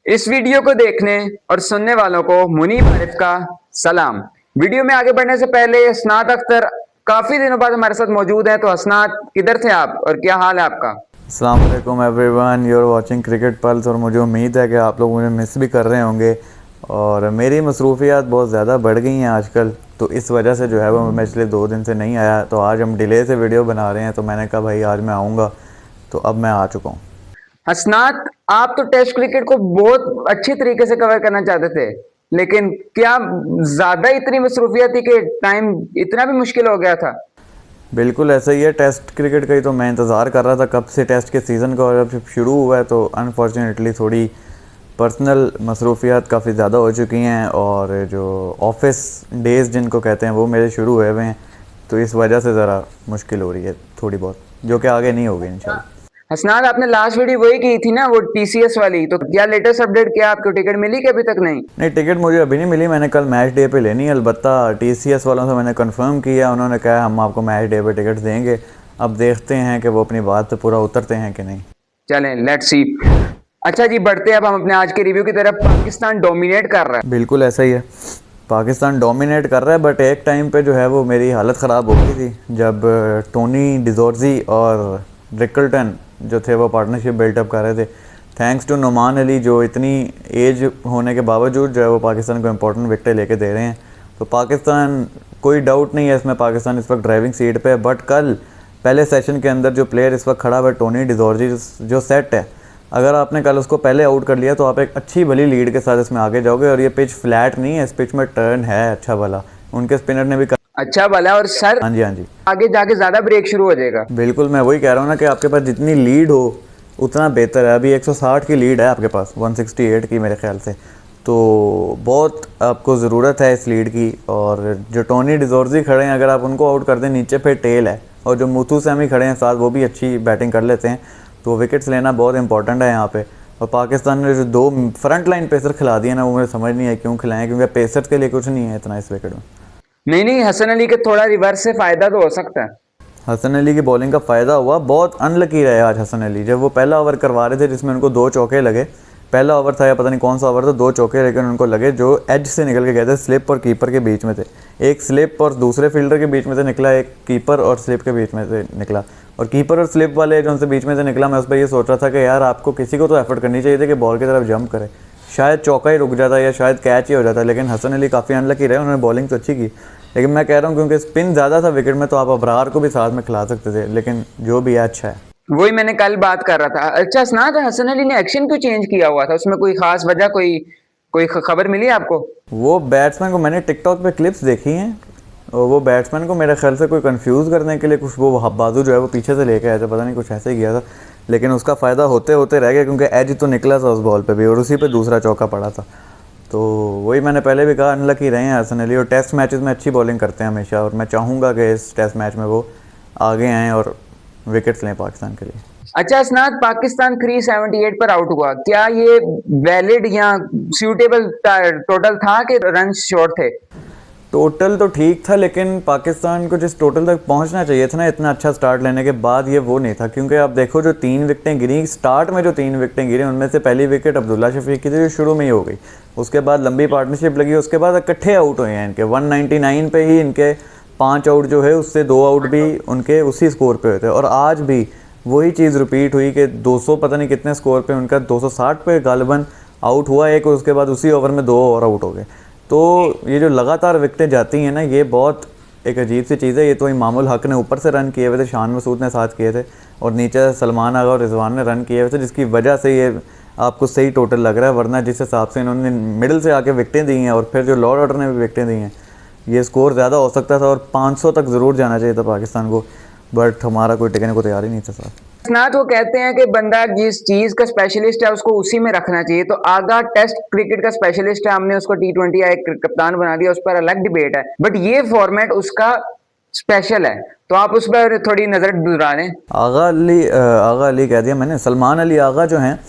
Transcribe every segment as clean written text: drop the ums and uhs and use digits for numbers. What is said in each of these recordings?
इस वीडियो को देखने और सुनने वालों को मुनीब आरिफ का सलाम। वीडियो में आगे बढ़ने से पहले हसनात अख्तर काफी दिनों बाद हमारे साथ मौजूद हैं। तो हसनात, किधर थे आप और क्या हाल है आपका? अस्सलाम वालेकुम everyone, you are watching Cricket Pulse. और मुझे उम्मीद है कि आप लोग मुझे मिस भी कर रहे होंगे। और मेरी मसरूफियात बहुत ज़्यादा बढ़ गई हैं आजकल, तो इस वजह से जो है वो मैं इसलिए 2 दिन से नहीं आया। तो आज हम डिले से वीडियो बना रहे हैं, तो मैंने कहा भाई आज मैं आऊँगा, तो अब मैं आ चुका हूँ। हसनात, आप तो टेस्ट क्रिकेट को बहुत अच्छी तरीके से कवर करना चाहते थे, लेकिन क्या ज्यादा इतनी मसरूफियत थी कि टाइम इतना भी मुश्किल हो गया था? बिल्कुल ऐसा ही है। टेस्ट क्रिकेट का ही तो मैं इंतज़ार कर रहा था कब से टेस्ट के सीज़न का, और जब शुरू हुआ है तो अनफॉर्चुनेटली थोड़ी पर्सनल मसरूफियात काफ़ी ज़्यादा हो चुकी हैं, और जो ऑफिस डेज़ जिनको कहते हैं वो मेरे शुरू हुए हैं। तो इस वजह से ज़रा मुश्किल हो रही है थोड़ी बहुत, जो कि आगे नहीं होगी इंशाल्लाह। हसनात, आपने लास्ट वीडियो वही की थी ना, वो टीसीएस वाली, तो क्या लेटेस्ट अपडेट, क्या आपको टिकट मिली कि अभी तक नहीं? नहीं, टिकट मुझे अभी नहीं मिली। मैंने कल मैच डे पे लेनी है। अलबत्ता टीसीएस वालों से मैंने कंफर्म किया, उन्होंने कहा हम आपको मैच डे पे टिकट देंगे। अब देखते हैं कि वो अपनी बात पे पूरा उतरते हैं कि नहीं। चलें, लेट्स सी। अच्छा जी, बढ़ते हैं अब हम अपने आज के रिव्यू की तरफ। पाकिस्तान डोमिनेट कर रहा है। बिल्कुल ऐसा ही है, पाकिस्तान डोमिनेट कर रहा है। बट एक टाइम पे जो है वो मेरी हालत ख़राब हो गई थी जब टोनी डिजोर्जी और रिकल्टन जो थे वो पार्टनरशिप बिल्टअप कर रहे थे। थैंक्स टू नुमान अली, जो इतनी एज होने के बावजूद जो है वो पाकिस्तान को इम्पोर्टेंट विकेटें लेके दे रहे हैं। तो पाकिस्तान, कोई डाउट नहीं है इसमें, पाकिस्तान इस वक्त ड्राइविंग सीट पे है। बट कल पहले सेशन के अंदर जो प्लेयर इस वक्त खड़ा हुआ है टोनी डिजोर्जी, जो सेट है, अगर आपने कल उसको पहले आउट कर लिया तो आप एक अच्छी भली लीड के साथ इसमें आगे जाओगे। और ये पिच फ्लैट नहीं है, इस पिच में टर्न है अच्छा भला। उनके स्पिनर ने भी अच्छा भला, और सर हाँ जी हाँ जी, आगे जाके ज्यादा ब्रेक शुरू हो जाएगा। बिल्कुल मैं वही कह रहा हूँ ना कि आपके पास जितनी लीड हो उतना बेहतर है। अभी 160 की लीड है आपके पास, 168 की मेरे ख्याल से। तो बहुत आपको ज़रूरत है इस लीड की। और जो टोनी डिजोर्जी खड़े हैं, अगर आप उनको आउट कर दें, नीचे पे टेल है। और जो मुथु सैमी खड़े हैं साथ, वो भी अच्छी बैटिंग कर लेते हैं। तो विकेट्स लेना बहुत इंपॉर्टेंट है यहाँ पे। और पाकिस्तान ने जो 2 फ्रंट लाइन पेसर खिला दिए ना, वो मुझे समझ नहीं है क्यों खिलाएं, क्योंकि पेसर्स के लिए कुछ नहीं है इतना इस विकेट में। नहीं, हसन अली के थोड़ा रिवर्स से फायदा तो हो सकता है। हसन अली की बॉलिंग का फ़ायदा हुआ, बहुत अनलकी रहे आज हसन अली। जब वो पहला ओवर करवा रहे थे जिसमें उनको 2 चौके लगे, पहला ओवर था या पता नहीं कौन सा ओवर था, 2 चौके लेकिन उनको लगे जो एज से निकल के गए थे, स्लिप और कीपर के बीच में थे। एक स्लिप और दूसरे फील्डर के बीच में से निकला, एक कीपर और स्लिप के बीच में से निकला। और कीपर और स्लिप वाले जो उनसे बीच में से निकला, मैं उस पर ये सोच रहा था कि यार आपको किसी को तो एफर्ट करनी चाहिए थी कि बॉल की तरफ जंप करे, शायद चौका ही रुक जाता या शायद कैच ही हो जाता। लेकिन हसन अली काफ़ी अनलकी रहे, उन्होंने बॉलिंग तो अच्छी की। लेकिन मैं कह रहा हूँ क्योंकि स्पिन ज़्यादा था विकेट में, तो आप अबरार को भी साथ में खिला सकते थे। लेकिन जो भी है अच्छा है। वही मैंने कल बात कर रहा था। अच्छा सुना था, हसन अली ने एक्शन क्यों चेंज किया हुआ था? उसमें कोई खास वजह, कोई कोई खबर मिली आपको? वो बैट्समैन को मैंने टिकटॉक पे क्लिप्स देखी हैं, और वो बैट्समैन को मेरे ख्याल से कोई कंफ्यूज करने के लिए कुछ वो बाजू जो है वो पीछे से लेके आया था, पता नहीं कुछ ऐसे ही किया था। लेकिन उसका फ़ायदा होते होते रह गया, क्योंकि एज तो निकला था उस बॉल पे भी, और उसी पे दूसरा चौका पड़ा था। तो वही मैंने पहले भी कहा, अनलकी रहे हैं हसन अली। और टेस्ट मैचेस में अच्छी बॉलिंग करते हैं हमेशा, और मैं चाहूँगा कि इस टेस्ट मैच में वो आगे आएँ और विकेट्स लें पाकिस्तान के लिए। अच्छा स्नात, पाकिस्तान 378 पर आउट हुआ, क्या ये वैलिड या सूटेबल टोटल था कि रन शॉर्ट थे? टोटल तो ठीक था, लेकिन पाकिस्तान को जिस टोटल तक पहुंचना चाहिए था ना, इतना अच्छा स्टार्ट लेने के बाद, ये वो नहीं था। क्योंकि आप देखो जो 3 विकेटें गिरी स्टार्ट में, जो 3 विकेटें गिरी उनमें से पहली विकेट अब्दुल्ला शफीक की थी जो शुरू में ही हो गई। उसके बाद लंबी पार्टनरशिप लगी, उसके बाद इकट्ठे आउट हुए हैं इनके 199 पे ही। इनके 5 आउट जो है उससे 2 आउट भी उनके उसी स्कोर पे हुए थे। और आज भी वही चीज़ रिपीट हुई कि 200 पता नहीं कितने स्कोर पे, उनका 260 पे गालिबन आउट हुआ एक, और उसके बाद उसी ओवर में 2 और आउट हो गए। तो ये जो लगातार विकेटें जाती हैं ना, ये बहुत एक अजीब सी चीज़ है। ये तो इमामुल हक ने ऊपर से रन किए हुए थे, शान मसूद ने साथ किए थे, और नीचे सलमान आगा और रिजवान ने रन किए हुए थे, जिसकी वजह से ये आपको सही टोटल लग रहा है। वरना जिस हिसाब से इन्होंने मिडिल से आके विकेटें दी हैं, और फिर जो लॉर्ड ऑर्डर ने भी विकेटें दी हैं, ये स्कोर ज़्यादा हो सकता था और 500 तक ज़रूर जाना चाहिए था पाकिस्तान को। बट हमारा कोई टिकने को तैयार ही नहीं था साथ। स्नात, वो कहते हैं कि बंदा जिस चीज का स्पेशलिस्ट है उसको उसी में रखना चाहिए। तो आगा टेस्ट क्रिकेट का स्पेशलिस्ट है, हमने उसको टी20 या एक कप्तान बना दिया, उस पर अलग डिबेट है। बट ये फॉर्मेट उसका स्पेशल है, तो आप उस पर थोड़ी नजर गुजरा लें। आगा अली कह दिया मैंने, सलमान अली आगा जो हैं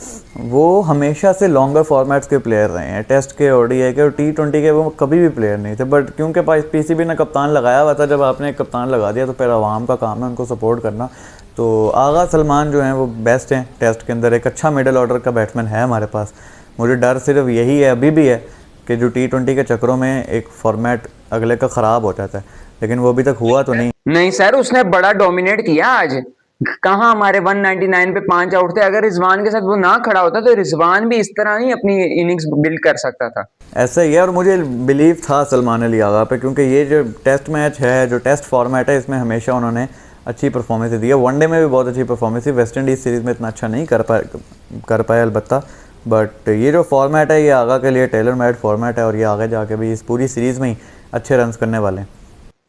वो हमेशा से लॉन्गर फॉर्मेट्स के प्लेयर रहे हैं। टेस्ट के, ओडीआई के और टी20 के वो कभी भी प्लेयर नहीं थे। बट क्योंकि पीसीबी ने कप्तान लगाया हुआ था, जब आपने एक कप्तान लगा दिया तो फिर आवाम का काम है उनको सपोर्ट करना। तो आगा सलमान जो हैं वो बेस्ट हैं टेस्ट के अंदर, एक अच्छा मिडल ऑर्डर का बैट्समैन है हमारे पास। मुझे डर सिर्फ यही है, अभी भी है, कि जो T20 के चक्करों में एक फॉर्मेट अगले का ख़राब हो जाता है, लेकिन वो अभी तक हुआ तो नहीं सर, उसने बड़ा डोमिनेट किया आज। कहाँ हमारे 199 पे 5 आउट थे। अगर रिजवान के साथ वो ना खड़ा होता तो रिजवान भी इस तरह नहीं अपनी इनिंग्स बिल्ड कर सकता था। ऐसा ही है, और मुझे बिलीव था सलमान अली आगा पे, क्योंकि ये जो टेस्ट मैच है, जो टेस्ट फॉर्मेट है, इसमें हमेशा उन्होंने अच्छी परफॉर्मेंस दी है। वनडे में भी बहुत अच्छी परफॉर्मेंस थी, वेस्ट इंडीज़ सीरीज़ में इतना अच्छा नहीं कर पाए अलबत्ता, बट ये जो फॉर्मेट है ये आगा के लिए टेलर मेड फॉर्मेट है, और ये आगे जाके भी इस पूरी सीरीज़ में ही अच्छे रन्स करने वाले हैं।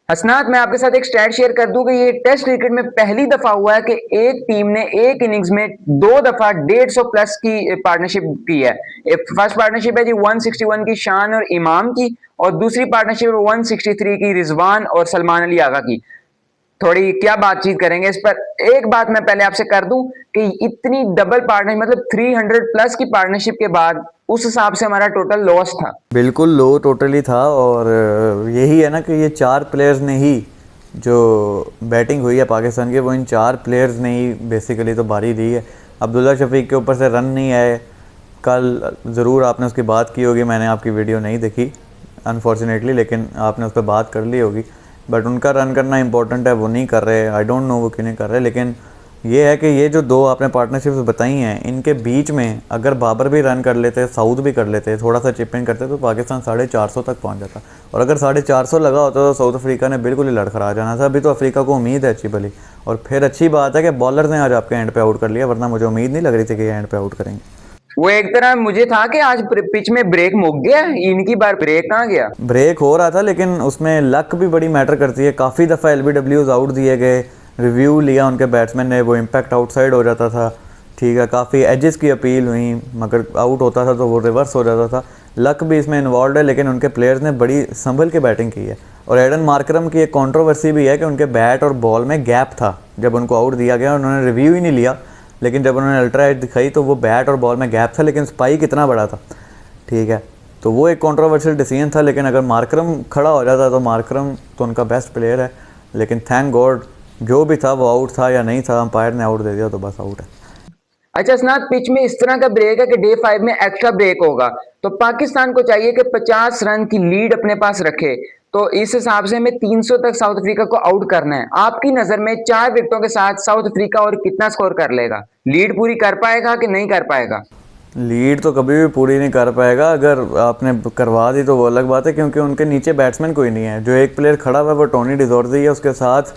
हसनात, मैं आपके साथ एक स्टैट शेयर कर दूं कि ये टेस्ट क्रिकेट में पहली दफा हुआ है कि एक टीम ने एक इनिंग्स में 2 दफा 150 प्लस की पार्टनरशिप की है। फर्स्ट पार्टनरशिप है जी 161 की शान और इमाम की, और दूसरी पार्टनरशिप है 163 की रिजवान और सलमान अली आगा की। थोड़ी क्या बातचीत करेंगे इस पर। एक बात मैं पहले आपसे कर दूं कि इतनी डबल पार्टनरशिप, मतलब 300 प्लस की पार्टनरशिप के बाद उस हिसाब से हमारा टोटल लॉस था। बिल्कुल लो टोटली था, और यही है ना कि ये 4 प्लेयर्स ने ही जो बैटिंग हुई है पाकिस्तान की, वो इन 4 प्लेयर्स ने ही बेसिकली तो बारी दी है। अब्दुल्ला शफीक के ऊपर से रन नहीं आए, कल ज़रूर आपने उसकी बात की होगी, मैंने आपकी वीडियो नहीं देखी अनफॉर्चुनेटली, लेकिन आपने उस पर बात कर ली होगी। बट उनका रन करना इंपॉर्टेंट है, वो नहीं कर रहे, आई डोंट नो वो क्यों नहीं कर रहे। लेकिन ये है कि ये जो 2 आपने पार्टनरशिप्स बताई हैं, इनके बीच में अगर बाबर भी रन कर लेते, साउथ भी कर लेते, थोड़ा सा चिप इन करते, तो पाकिस्तान 450 तक पहुंच जाता। और अगर 450 लगा होता तो साउथ अफ्रीका ने बिल्कुल ही लड़खड़ा जाना था। अभी तो अफ्रीका को उम्मीद है अच्छी भली, और फिर अच्छी बात है कि बॉलर ने आज आपके एंड पे आउट कर लिया, वरना मुझे उम्मीद नहीं लग रही थी कि ये एंड पे आउट करेंगे। वो एक तरह मुझे था कि आज पिच में ब्रेक मुक गया, इनकी बार ब्रेक कहाँ गया। ब्रेक हो रहा था, लेकिन उसमें लक भी बड़ी मैटर करती है। काफ़ी दफ़ा LBWs आउट दिए गए, रिव्यू लिया उनके बैट्समैन ने, वो इम्पैक्ट आउटसाइड हो जाता था, ठीक है, काफ़ी एजेस की अपील हुई, मगर आउट होता था तो वो रिवर्स हो जाता था। लक भी इसमें इन्वॉल्व है, लेकिन उनके प्लेयर्स ने बड़ी संभल के बैटिंग की है। और एडन मार्करम की एक कंट्रोवर्सी भी है कि उनके बैट और बॉल में गैप था जब उनको आउट दिया गया, उन्होंने रिव्यू ही नहीं लिया, लेकिन जब उन्होंने अल्ट्रा एज दिखाई तो वो बैट और बॉल में गैप था, लेकिन स्पाइक इतना बड़ा था, ठीक है। तो वो एक कंट्रोवर्शियल डिसीजन था, लेकिन अगर मार्करम खड़ा हो जाता तो मार्करम तो उनका बेस्ट प्लेयर है, लेकिन थैंक गॉड जो भी था वो आउट था या नहीं था, अंपायर ने आउट दे दिया तो बस आउट है। अच्छा स्नात, पिच में इस तरह का ब्रेक है कि डे 5 में एक्स्ट्रा ब्रेक होगा, तो पाकिस्तान को चाहिए कि 50 रन की लीड अपने पास रखे। तो इस हिसाब से हमें 300 तक साउथ अफ्रीका को आउट करना है। आपकी नजर में 4 विकेटों के साथ साउथ अफ्रीका और कितना स्कोर कर लेगा? लीड पूरी कर पाएगा कि नहीं कर पाएगा? लीड तो कभी भी पूरी नहीं कर पाएगा। अगर आपने करवा दी तो वो अलग बात है, क्योंकि उनके नीचे बैट्समैन कोई नहीं है। जो एक प्लेयर खड़ा हुआ है वो टोनी डिजोर्जी है, उसके साथ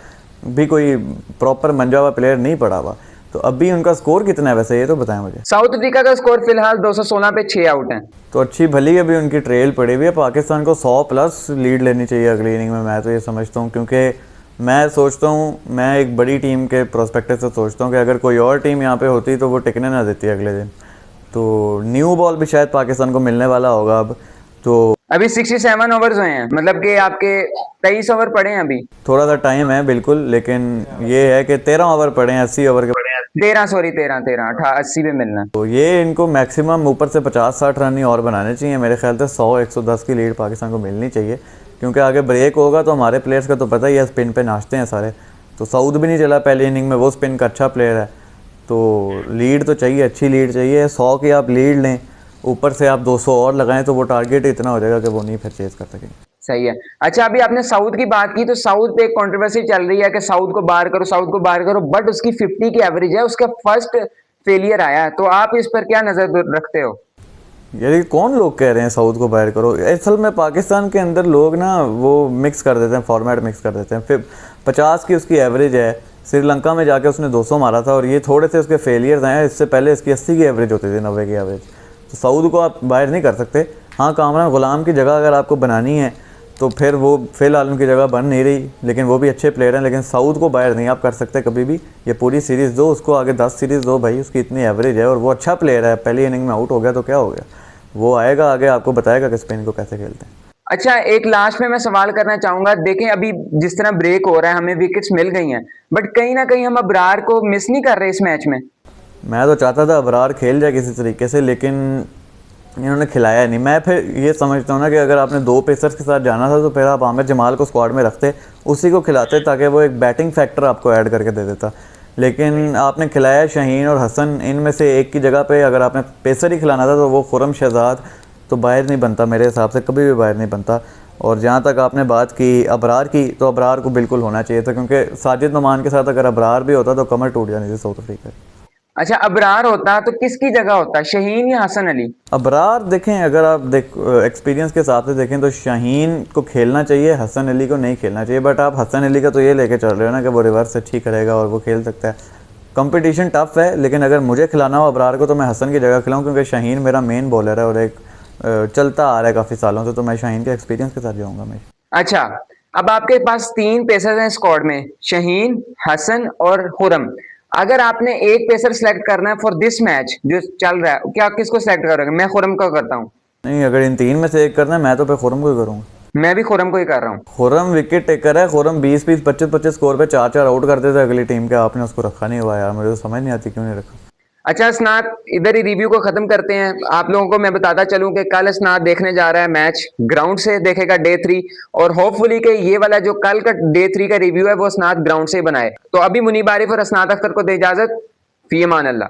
भी कोई प्रॉपर मंजा हुआ प्लेयर नहीं पड़ा हुआ। तो अभी उनका स्कोर कितना है वैसे, ये तो बताएं मुझे। साउथ अफ्रीका का स्कोर फिलहाल 216 पे 6 आउट हैं। तो अच्छी भली अभी उनकी ट्रेल पड़ी हुई है। पाकिस्तान को 100 प्लस लीड लेनी चाहिए अगली इनिंग में, मैं तो ये समझता हूँ, क्योंकि मैं सोचता हूँ, मैं एक बड़ी टीम के प्रोस्पेक्टिव से सोचता हूँ कि अगर कोई और टीम यहाँ पे होती तो वो टिकने ना देती अगले दिन। तो न्यू बॉल भी शायद पाकिस्तान को मिलने वाला होगा अब। तो अभी 67 ओवर्स हुए हैं, मतलब कि आपके 23 ओवर पड़े हैं अभी। थोड़ा सा टाइम है बिल्कुल, लेकिन ये है कि 13 ओवर पड़े हैं, 80 ओवर के पड़े हैं। 13 80 पे मिलना। तो ये इनको मैक्सिमम ऊपर से 50-60 रन ही और बनाने चाहिए मेरे ख्याल से। 100-110 की लीड पाकिस्तान को मिलनी चाहिए, क्योंकि आगे ब्रेक होगा तो हमारे प्लेयर्स का तो पता ही है, स्पिन पे नाचते हैं सारे। तो साउथ भी नहीं चला पहली इनिंग में, वो स्पिन का अच्छा प्लेयर है। तो लीड तो चाहिए, अच्छी लीड चाहिए। 100 की आप लीड लें, ऊपर से आप 200 और लगाएं तो वो टारगेट इतना हो जाएगा कि वो नहीं फिर चेज कर सकेंगे। सही है। अच्छा, अभी आपने साउथ की बात की, तो साउथ पे एक कंट्रोवर्सी चल रही है कि साउथ को बाहर करो, साउथ को बाहर करो, बट उसकी 50 की एवरेज है, उसका फर्स्ट फेलियर आया है। तो आप इस पर क्या नजर रखते हो? ये कौन लोग कह रहे हैं साउथ को बाहर करो? असल में पाकिस्तान के अंदर लोग ना वो मिक्स कर देते हैं, फॉर्मेट मिक्स कर देते हैं। फिर 50 की उसकी एवरेज है, श्रीलंका में जाके उसने 200 मारा था और ये थोड़े से उसके फेलियर्स आए हैं। इससे पहले इसकी 80 की एवरेज होती थी, 90 की एवरेज। तो साउथ को आप बाहर नहीं कर सकते। हाँ, कामरान गुलाम की जगह अगर आपको बनानी है तो फिर वो फिलहाल उनकी जगह बन नहीं रही, लेकिन वो भी अच्छे प्लेयर हैं। लेकिन साउथ को बाहर नहीं आप कर सकते कभी भी। ये पूरी सीरीज़ दो उसको, आगे 10 सीरीज़ दो भाई, उसकी इतनी एवरेज है और वो अच्छा प्लेयर है। पहली इनिंग में आउट हो गया तो क्या हो गया, वो आएगा आगे आपको बताएगा कि स्पिन को कैसे खेलते हैं। अच्छा, एक लास्ट में मैं सवाल करना चाहूंगा। देखें, अभी जिस तरह ब्रेक हो रहा है, हमें विकेट्स मिल गई हैं, बट कहीं ना कहीं हम अबरार को मिस नहीं कर रहे इस मैच में? मैं तो चाहता था अबरार खेल जाए किसी तरीके से, लेकिन इन्होंने खिलाया नहीं। मैं फिर ये समझता हूँ ना कि अगर आपने 2 पेसर्स के साथ जाना था तो फिर आप आमिर जमाल को स्क्वाड में रखते, उसी को खिलाते, ताकि वो एक बैटिंग फैक्टर आपको ऐड करके दे देता। लेकिन आपने खिलाया शाहीन और हसन, इनमें से एक की जगह पे अगर आपने पेसर ही खिलाना था तो वो खुरम शहजाद तो बाहर नहीं बनता, मेरे हिसाब से कभी भी बाहर नहीं बनता। और जहाँ तक आपने बात की अबरार की, तो अबरार को बिल्कुल होना चाहिए था, क्योंकि साजिद नमान के साथ अगर अबरार भी होता तो कमर टूट जानी थी साउथ अफ्रीका की। अच्छा, अबरार होता तो किसकी जगह होता, शाहीन या हसन अली? अबरार देखें, अगर आप एक्सपीरियंस के हिसाब से देखें तो शाहीन को खेलना चाहिए, हसन अली को नहीं खेलना चाहिए। बट आप हसन अली का तो ये लेके चल रहे हो ना कि वो रिवर्स अच्छी करेगा और वो खेल सकता है। कंपटीशन टफ है, लेकिन अगर मुझे खिलाना हो अबरार को तो मैं हसन की जगह खिलाऊँ, क्योंकि शाहीन मेरा मेन बॉलर है और एक चलता आ रहा है काफ़ी सालों से, तो मैं शाहीन के एक्सपीरियंस के साथ जाऊँगा मैं। अच्छा, अब आपके पास 3 पेसर्स हैं स्क्वाड में, शाहीन, हसन और खुरम। अगर आपने एक पेसर सेलेक्ट करना है फॉर दिस मैच जो चल रहा है, क्या किसको सेलेक्ट करोगे? मैं खुरम को करता हूँ। नहीं, अगर इन तीन में से एक करना है मैं तो फिर खुरम को ही करूँगा। मैं भी खुरम को ही कर रहा हूँ। खुरम विकेट टेकर है, खुरम 20-20, 25-25 स्कोर पे 4-4 आउट करते थे अगली टीम के, आपने उसको रखा नहीं हुआ यार, मुझे तो समझ नहीं आती क्यों नहीं रखा। अच्छा स्नात, इधर ही रिव्यू को खत्म करते हैं। आप लोगों को मैं बताता चलूं कि कल स्नात देखने जा रहा है मैच, ग्राउंड से देखेगा डे 3, और होपफुली कि ये वाला जो कल का डे 3 का रिव्यू है वो स्नात ग्राउंड से ही बनाए। तो अभी मुनीब आरिफ और असनात अख्तर को दे इजाजत, फी अमान अल्लाह।